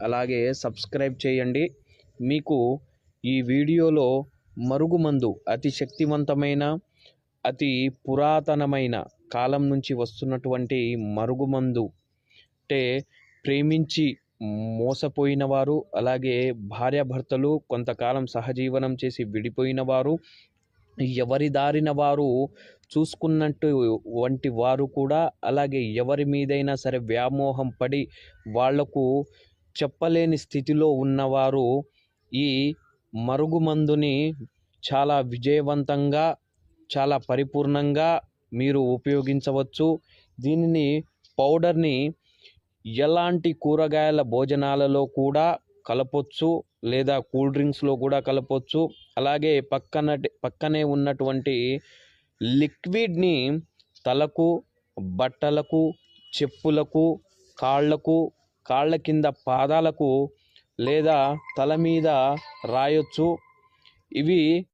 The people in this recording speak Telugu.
అలాగే సబ్స్క్రైబ్ చేయండి. మీకు ఈ వీడియోలో మరుగుమందు అతి శక్తివంతమైన, అతి పురాతనమైన కాలం నుంచి వస్తున్నటువంటి మరుగుమందు అంటే ప్రేమించి మోసపోయిన వారు, అలాగే భార్యాభర్తలు కొంతకాలం సహజీవనం చేసి విడిపోయిన వారు, ఎవరి దారిన వారు చూసుకున్నట్టు వంటి వారు కూడా, అలాగే ఎవరి మీదైనా సరే వ్యామోహం పడి వాళ్లకు చెప్పలేని స్థితిలో ఉన్నవారు ఈ మరుగుమందుని చాలా విజయవంతంగా, చాలా పరిపూర్ణంగా మీరు ఉపయోగించవచ్చు. దీనిని పౌడర్ని ఎలాంటి కూరగాయల భోజనాలలో కూడా కలపొచ్చు, లేదా కూల్ డ్రింక్స్లో కూడా కలపొచ్చు. అలాగే పక్కనే ఉన్నటువంటి లిక్విడ్ని తలకు, బట్టలకు, చెప్పులకు, కాళ్ళకు, కాళ్ళ కింద పాదాలకు లేదా తల మీద రాయొచ్చు. ఇవి